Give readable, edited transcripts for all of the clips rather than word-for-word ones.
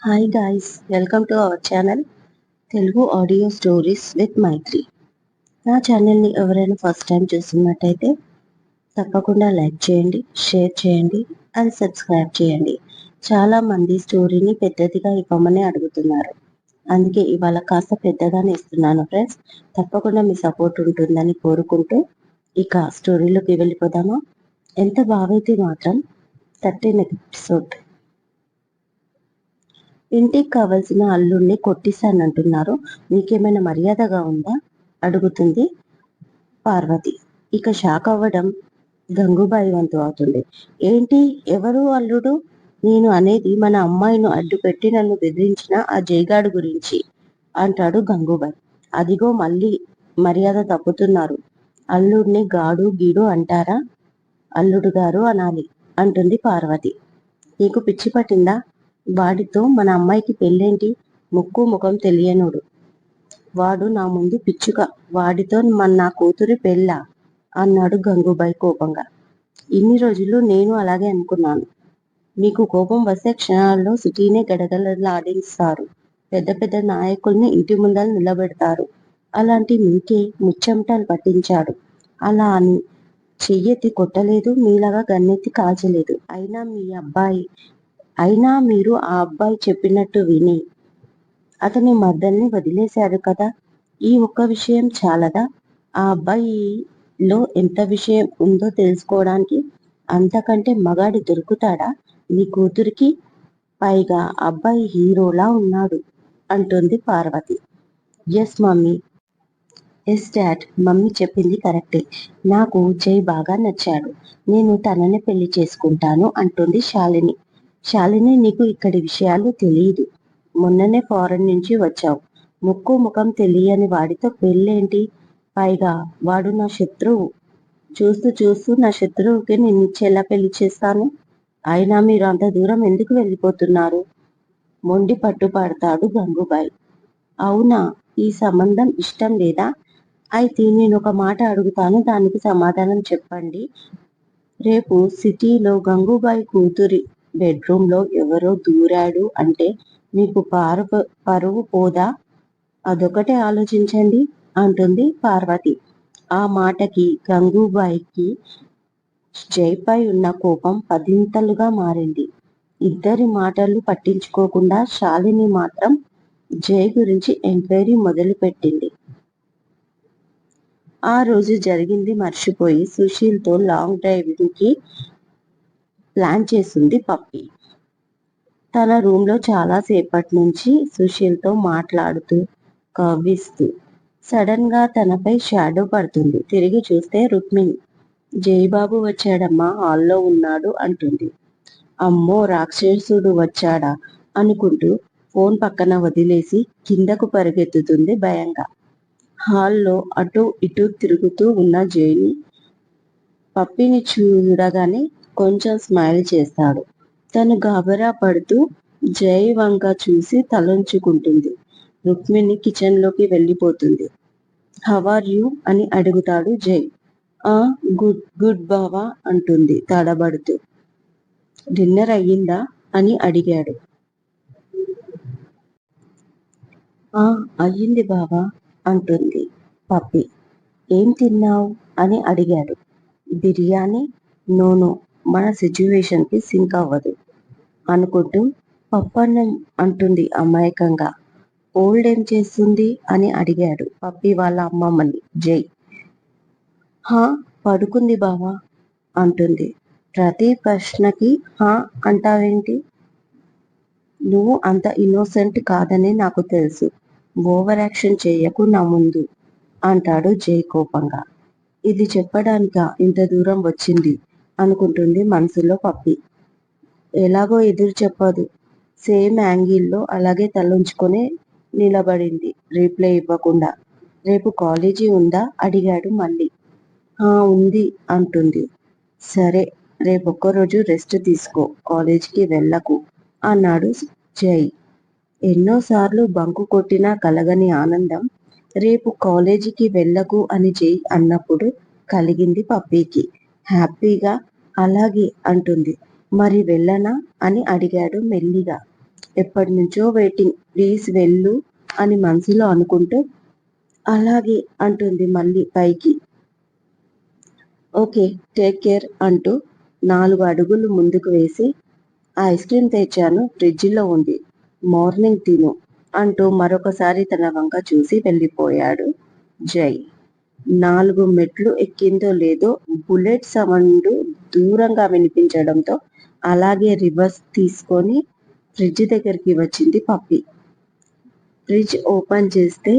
Hi guys, welcome to our channel Telugu audio stories with Maithri. నా ఛానల్ని ఎవరైనా ఫస్ట్ టైం చూస్తున్నట్టయితే తప్పకుండా లైక్ చేయండి, షేర్ చేయండి అండ్ సబ్స్క్రైబ్ చేయండి. చాలామంది స్టోరీని పెద్దదిగా ఇవ్వమని అడుగుతున్నారు, అందుకే ఇవాళ కాస్త పెద్దగానే ఇస్తున్నాను ఫ్రెండ్స్. తప్పకుండా మీ సపోర్ట్ ఉంటుందని కోరుకుంటూ ఇక స్టోరీలోకి వెళ్ళిపోదామా? ఎంత బాగైతే మాత్రం 13th ఎపిసోడ్. ఇంటికి కావలసిన అల్లుణ్ణి కొట్టేశానంటున్నారు, మీకేమైనా మర్యాదగా ఉందా అడుగుతుంది పార్వతి. ఇక షాక్ అవ్వడం గంగూబాయి వంతు అవుతుంది. ఏంటి, ఎవరు అల్లుడు? నేను అనేది మన అమ్మాయిను అడ్డుపెట్టి నన్ను బెదిరించిన ఆ జైగాడు గురించి అంటాడు గంగూబాయి. అదిగో మళ్ళీ మర్యాద తప్పుతున్నారు. అల్లుడిని గాడు గీడు అంటారా? అల్లుడు గారు అనాలి అంటుంది పార్వతి. నీకు పిచ్చి పట్టిందా? వాడితో మన అమ్మాయికి పెళ్ళేంటి? ముక్కు ముఖం తెలియనుడు వాడు నా ముందు పిచ్చుక, వాడితో నా కూతురి పెళ్ళా అన్నాడు గంగూబాయి కోపంగా. ఇన్ని రోజులు నేను అలాగే అనుకున్నాను. మీకు కోపం వస్తే క్షణాల్లో సిటీనే గడగడలాడిస్తారు, పెద్ద పెద్ద నాయకుల్ని ఇంటి ముందర నిలబెడతారు. అలాంటి మీకే ముచ్చెమటలు పట్టించాడు. అలా అని చెయ్యెత్తి కొట్టలేదు, మీలాగా గన్నెత్తి కాల్చలేదు. అయినా మీరు ఆ అబ్బాయి చెప్పినట్టు విని అతని మర్దల్ని వదిలేశారు కదా. ఈ ఒక్క విషయం చాలదా? ఆ అబ్బాయిలో ఎంత విషయం ఉందో తెలుసుకోవడానికి? అంతకంటే మగాడి దొరుకుతాడా మీ కూతురికి? పైగా అబ్బాయి హీరోలా ఉన్నాడు అంటుంది Parvati. Yes mummy, yes dad, mummy చెప్పింది కరెక్టే. నాకు జై బాగా నచ్చాడు. నేను తననే పెళ్లి చేసుకుంటాను అంటుంది శాలిని. శాలిని, నీకు ఇక్కడి విషయాలు తెలియదు. మొన్ననే ఫారెన్ నుంచి వచ్చావు. ముక్కు ముఖం తెలియని వాడితో పెళ్ళేంటి? పైగా వాడు నా శత్రువు. చూస్తూ చూస్తూ నా శత్రువుకి నిన్నిచ్చి ఎలా పెళ్లి చేస్తాను? అయినా మీరు అంత దూరం ఎందుకు వెళ్ళిపోతున్నారు? మొండి పట్టుపడతాడు గంగూబాయి. అవునా, ఈ సంబంధం ఇష్టం లేదా? అయితే నేను ఒక మాట అడుగుతాను, దానికి సమాధానం చెప్పండి. రేపు సిటీలో గంగూబాయి కూతురి బెడ్రూమ్లో ఎవరో దూరాడు అంటే మీకు పరువు పోదా? అదొకటే ఆలోచించండి అంటుంది పార్వతి. ఆ మాటకి గంగూబాయికి జైపై ఉన్న కోపం పదింతలుగా మారింది. ఇద్దరి మాటలు పట్టించుకోకుండా శాలిని మాత్రం జై గురించి ఎంక్వైరీ మొదలుపెట్టింది. ఆ రోజు జరిగింది మర్చిపోయి సుశీల్తో లాంగ్ డ్రైవింగ్ కి ప్లాన్ చేసింది పప్పి. తన రూమ్లో చాలాసేపటి నుంచి సుశీల్తో మాట్లాడుతూ కవ్విస్తూ సడన్ గా తనపై షాడో పడుతుంది. తిరిగి చూస్తే రుక్మిణి. జైబాబు వచ్చాడమ్మా, హాల్లో ఉన్నాడు అంటుంది. అమ్మో, రాక్షసుడు వచ్చాడా అనుకుంటూ ఫోన్ పక్కన వదిలేసి కిందకు పరిగెత్తుతుంది భయంగా. హాల్లో అటూ ఇటూ తిరుగుతూ ఉన్న జైని పప్పిని చూడగానే కొంచెం స్మైల్ చేస్తాడు. తను గాబరా పడుతూ జై వంక చూసి తలంచుకుంటుంది. రుక్మిణి కిచెన్లోకి వెళ్ళిపోతుంది. హౌఆర్ యూ అని అడుగుతాడు జై. ఆ గుడ్ గుడ్ బావా అంటుంది తడబడుతూ. డిన్నర్ అయ్యిందా అని అడిగాడు. ఆ అయ్యింది బావా అంటుంది పప్పి. ఏం తిన్నావు అని అడిగాడు. బిర్యానీ. నోనో, మన సిచ్యువేషన్కి సింక్ అవ్వదు అనుకుంటూ పప్పన్నం అంటుంది అమాయకంగా. ఓల్డ్ ఏం చేస్తుంది అని అడిగాడు పప్పి వాళ్ళ అమ్మమ్మని జై. హా, పడుకుంది బావా అంటుంది. ప్రతి ప్రశ్నకి హా అంటావేంటి? నువ్వు అంత ఇన్నోసెంట్ కాదని నాకు తెలుసు. ఓవర్ యాక్షన్ చేయకు నా ముందు అంటాడు జై కోపంగా. ఇది చెప్పడానికా ఇంత దూరం వచ్చింది అనుకుంటుంది మనసులో పప్పి. ఎలాగో ఎదురు చెప్పదు. సేమ్ యాంగిల్లో అలాగే తలంచుకొని నిలబడింది రిప్లై ఇవ్వకుండా. రేపు కాలేజీ ఉందా అడిగాడు మళ్ళీ. ఉంది అంటుంది. సరే, రేపొక్కరోజు రెస్ట్ తీసుకో, కాలేజీకి వెళ్ళకు అన్నాడు జై. ఎన్నోసార్లు బంకు కొట్టినా కలగని ఆనందం రేపు కాలేజీకి వెళ్ళకు అని జై అన్నప్పుడు కలిగింది పప్పీకి. హ్యాపీగా అలాగే అంటుంది. మరి వెళ్ళనా అని అడిగాడు మెల్లిగా. ఎప్పటి నుంచో వెయిటింగ్, ప్లీజ్ వెళ్ళు అని మనసులో అనుకుంటూ అలాగే అంటుంది మళ్ళీ పైకి. ఓకే, టేక్ కేర్ అంటూ 4 అడుగులు ముందుకు వేసి ఐస్ క్రీమ్ తెచ్చాను, ఫ్రిడ్జిలో ఉంది, మార్నింగ్ తిను అంటూ మరొకసారి తన వంక చూసి వెళ్ళిపోయాడు జై. 4 మెట్లు ఎక్కిందో లేదో బుల్లెట్ సౌండ్ దూరంగా వినిపించడంతో అలాగే రివర్స్ తీసుకొని ఫ్రిడ్జ్ దగ్గరికి వచ్చింది పప్పి. ఫ్రిడ్జ్ ఓపెన్ చేస్తే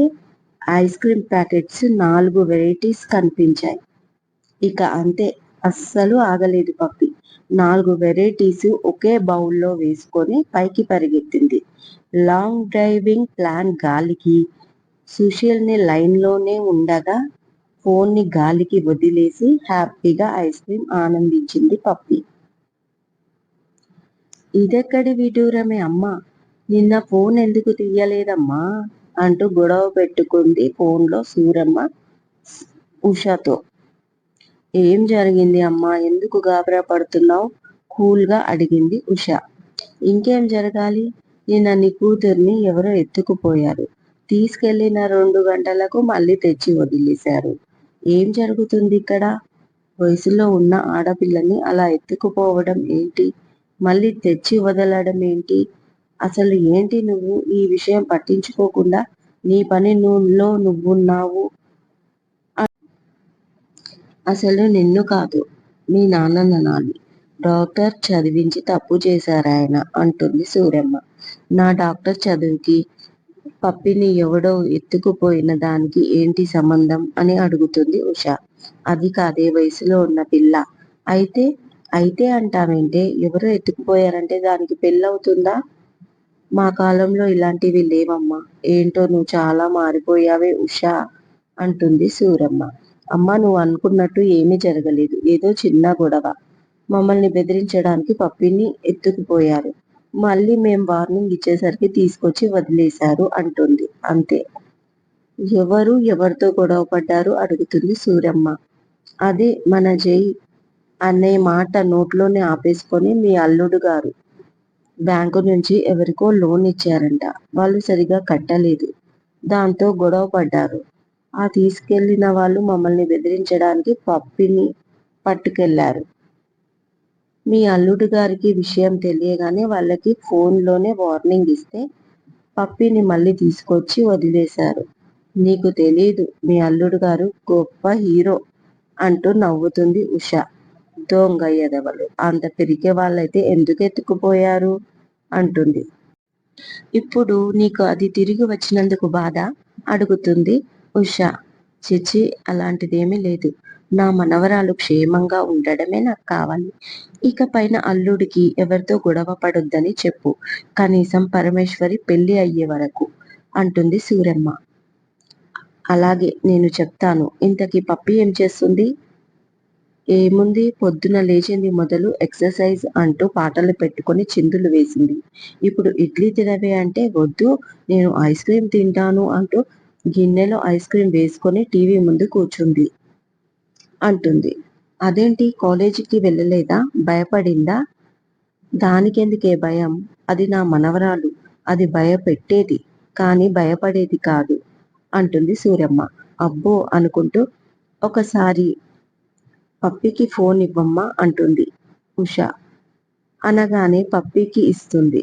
ఐస్ క్రీమ్ ప్యాకెట్స్ 4 వెరైటీస్ కనిపించాయి. ఇక అంతే, అస్సలు ఆగలేదు పప్పి. 4 వెరైటీస్ ఒకే బౌల్లో వేసుకొని పైకి పరిగెత్తింది. లాంగ్ డ్రైవింగ్ ప్లాన్ గాలికి. సుశీల్ని లైన్లోనే ఉండగా ఫోన్ని గాలికి వదిలేసి హ్యాపీగా ఐస్ క్రీమ్ ఆనందించింది పప్పి. ఇదెక్కడి విడూరమే అమ్మా, నిన్న ఫోన్ ఎందుకు తీయలేదమ్మా అంటూ గొడవ పెట్టుకుంది ఫోన్లో సూరమ్మ ఉషతో. ఏం జరిగింది అమ్మా, ఎందుకు గాబరా పడుతున్నావు? కూల్గా అడిగింది ఉష. ఇంకేం జరగాలి, నిన్న నీ కూతుర్ని ఎవరో ఎత్తుకుపోయారు, తీసుకెళ్లిన 2 గంటలకు మళ్ళీ తెచ్చి వదిలేశారు. ఏం జరుగుతుంది ఇక్కడ? వయసులో ఉన్న ఆడపిల్లని అలా ఎత్తుకుపోవడం ఏంటి, మళ్ళీ తెచ్చి వదలడం ఏంటి? అసలు ఏంటి నువ్వు ఈ విషయం పట్టించుకోకుండా నీ పని నువ్వున్నావు? అసలు నిన్ను కాదు, మీ నాన్నననాలి. డాక్టర్ చదివించి తప్పు చేశారాయన అంటుంది సూరమ్మ. నా డాక్టర్ చదువుకి పప్పిని ఎవడో ఎత్తుకుపోయిన దానికి ఏంటి సంబంధం అని అడుగుతుంది ఉష. అది కాదే, వయసులో ఉన్న పిల్ల. అయితే అయితే అంటావేంటే, ఎవరో ఎత్తుకుపోయారంటే దానికి పెళ్ళవుతుందా? మా కాలంలో ఇలాంటివి లేవమ్మా. ఏంటో నువ్వు చాలా మారిపోయావే ఉషా అంటుంది సూరమ్మ. అమ్మ, నువ్వు అనుకున్నట్టు ఏమీ జరగలేదు, ఏదో చిన్న గొడవ. మమ్మల్ని బెదిరించడానికి పప్పిని ఎత్తుకుపోయారు, మళ్ళీ మేం వార్నింగ్ ఇచ్చేసరికి తీసుకొచ్చి వదిలేశారు అంటుంది. అంతే. ఎవరు ఎవరితో గొడవ పడ్డారు అడుగుతుంది సూరమ్మ. అదే మన జై అనే మాట నోట్లోనే ఆపేసుకొని మీ అల్లుడు గారు బ్యాంకు నుంచి ఎవరికో లోన్ ఇచ్చారంట, వాళ్ళు సరిగా కట్టలేదు, దాంతో గొడవ పడ్డారు. ఆ తీసుకెళ్లిన వాళ్ళు మమ్మల్ని బెదిరించడానికి పప్పిని పట్టుకెళ్లారు. మీ అల్లుడు గారికి విషయం తెలియగానే వాళ్ళకి ఫోన్లోనే వార్నింగ్ ఇస్తే పప్పిని మళ్ళీ తీసుకొచ్చి వదిలేశారు. నీకు తెలీదు, మీ అల్లుడు గారు గొప్ప హీరో అంటూ నవ్వుతుంది ఉష. దొంగ ఎదవలు, అంత పిరికే వాళ్ళైతే ఎందుకు ఎత్తుకుపోయారు అంటుంది. ఇప్పుడు నీకు అది తిరిగి వచ్చినందుకు బాధ అడుగుతుంది ఉష. చిచి, అలాంటిదేమీ లేదు, నా మనవరాలు క్షేమంగా ఉండడమే నాకు కావాలి. ఇక పైన అల్లుడికి ఎవరితో గొడవ పడొద్దని చెప్పు, కనీసం పరమేశ్వరి పెళ్లి అయ్యే వరకు అంటుంది సూరమ్మ. అలాగే, నేను చెప్తాను. ఇంతకీ పప్పి ఏం చేస్తుంది? ఏముంది, పొద్దున లేచింది మొదలు ఎక్సర్సైజ్ అంటూ పాటలు పెట్టుకొని చిందులు వేసింది. ఇప్పుడు ఇడ్లీ తినవే అంటే వద్దు, నేను ఐస్ క్రీమ్ తింటాను అంటూ గిన్నెలో ఐస్ క్రీమ్ వేసుకొని టీవీ ముందు కూర్చుంది అంటుంది. అదేంటి, కాలేజీకి వెళ్ళలేదా, భయపడిందా? దానికెందుకే భయం, అది నా మనవరాలు, అది భయపెట్టేది కానీ భయపడేది కాదు అంటుంది సూరమ్మ. అబ్బో అనుకుంటూ ఒకసారి పప్పికి ఫోన్ ఇవ్వమ్మా అంటుంది ఉష. అనగానే పప్పికి ఇస్తుంది.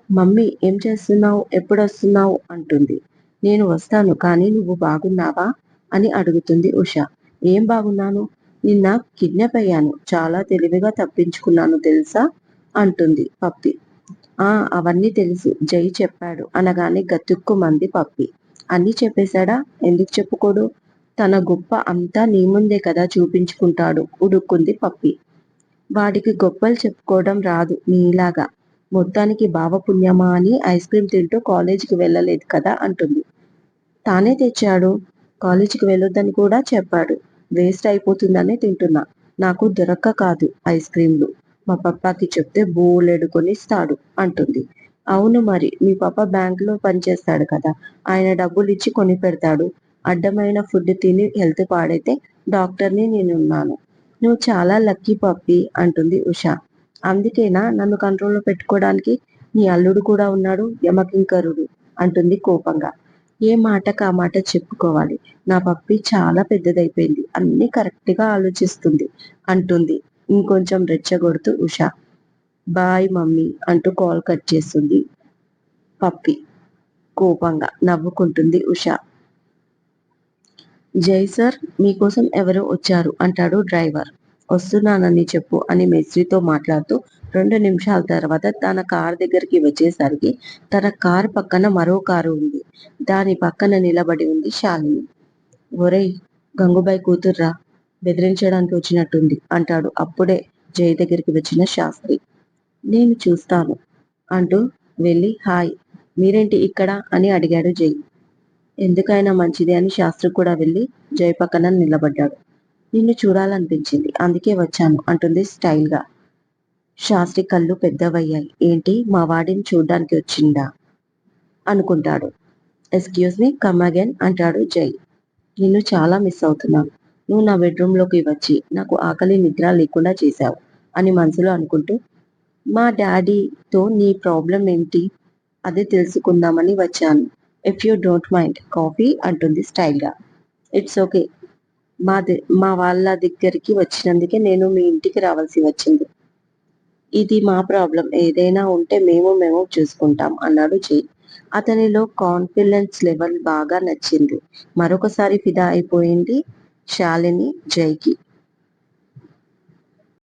మమ్మీ ఏం చేస్తున్నావు, ఎప్పుడొస్తున్నావు అంటుంది. నేను వస్తాను, కానీ నువ్వు బాగున్నావా అని అడుగుతుంది ఉష. ఏం బాగున్నాను, నిన్న కిడ్నాప్ అయ్యాను, చాలా తెలివిగా తప్పించుకున్నాను తెలుసా అంటుంది పప్పి. అవన్నీ తెలుసు, జై చెప్పాడు అనగానే గతుక్కుమంది పప్పి. అన్నీ చెప్పేశాడా, ఎందుకు చెప్పుకోడు, తన గొప్ప అంతా నీ ముందే కదా చూపించుకుంటాడు ఉడుక్కుంది పప్పి. వాడికి గొప్పలు చెప్పుకోవడం రాదు నీలాగా, మొత్తానికి భావపుణ్యమా అని ఐస్ క్రీమ్ తింటూ కాలేజీకి వెళ్ళలేదు కదా అంటుంది. తానే తెచ్చాడు, కాలేజీకి వెళ్ళొద్దని కూడా చెప్పాడు, వేస్ట్ అయిపోతుందనే తింటున్నా, నాకు దొరక్క కాదు ఐస్ క్రీమ్లు, మా పప్పాకి చెప్తే బోలెడు కొనిస్తాడు అంటుంది. అవును మరి, మీ పాప బ్యాంకులో పనిచేస్తాడు కదా, ఆయన డబ్బులు ఇచ్చి కొని పెడతాడు, అడ్డమైన ఫుడ్ తిని హెల్త్ పాడైతే డాక్టర్ని నేనున్నాను. నువ్వు చాలా లక్కీ పప్పి అంటుంది ఉష. అందుకేనా నన్ను కంట్రోల్లో పెట్టుకోవడానికి నీ అల్లుడు కూడా ఉన్నాడు యమకింకరుడు అంటుంది కోపంగా. ఏ మాటకు ఆ మాట చెప్పుకోవాలి. నా పప్పి చాలా పెద్దదైపోయింది. అన్నీ కరెక్ట్ గా ఆలోచిస్తుంది అంటుంది ఇంకొంచెం రెచ్చగొడుతూ ఉష. బాయ్ మమ్మీ అంటూ కాల్ కట్ చేస్తుంది పప్పి. కోపంగా నవ్వుకుంటుంది ఉష. జై సార్, మీకోసం ఎవరో వచ్చారు అంటాడు డ్రైవర్. వస్తున్నానని చెప్పు అని మేస్త్రితో మాట్లాడుతూ 2 నిమిషాల తర్వాత తన కార్ దగ్గరికి వచ్చేసరికి తన కార్ పక్కన మరో కారు ఉంది. దాని పక్కన నిలబడి ఉంది శాలిని. ఒరేయ్, గంగుబాయ్ కూతుర్రా, బెదిరించడానికి వచ్చినట్టుంది అంటాడు అప్పుడే జై దగ్గరికి వచ్చిన శాస్త్రి. నేను చూస్తాను అంటూ వెళ్ళి హాయ్, మీరేంటి ఇక్కడ అని అడిగాడు జై. ఎందుకైనా మంచిది అని శాస్త్రి కూడా వెళ్ళి జై పక్కన నిలబడ్డాడు. నిన్ను చూడాలనిపించింది, అందుకే వచ్చాను అంటుంది స్టైల్ గా. శాస్త్రి కళ్ళు పెద్దవయ్యాయి. ఏంటి, మా వాడిని చూడ్డానికి వచ్చిందా అనుకుంటాడు. ఎక్స్క్యూజ్ మీ, కమ్ అగైన్ అంటాడు జై. నిన్ను చాలా మిస్ అవుతున్నాను. నువ్వు నా బెడ్రూమ్ లోకి వచ్చి నాకు ఆకలి నిద్ర లేకుండా చేశావు అని మనసులో అనుకుంటూ, మా డాడీతో నీ ప్రాబ్లం ఏంటి అదే తెలుసుకుందామని వచ్చాను. If you don't mind coffee అంటుంది స్టైల్ గా. ఇట్స్ ఓకే, మా వాళ్ళ దగ్గరికి వచ్చినందుకే నేను మీ ఇంటికి రావాల్సి వచ్చింది. ఇది మా ప్రాబ్లం, ఏదైనా ఉంటే మేము చూసుకుంటాం అన్నాడు జై. అతనిలో కాన్ఫిడెన్స్ లెవెల్ బాగా నచ్చింది. మరొకసారి ఫిదా అయిపోయింది శాలిని జైకి.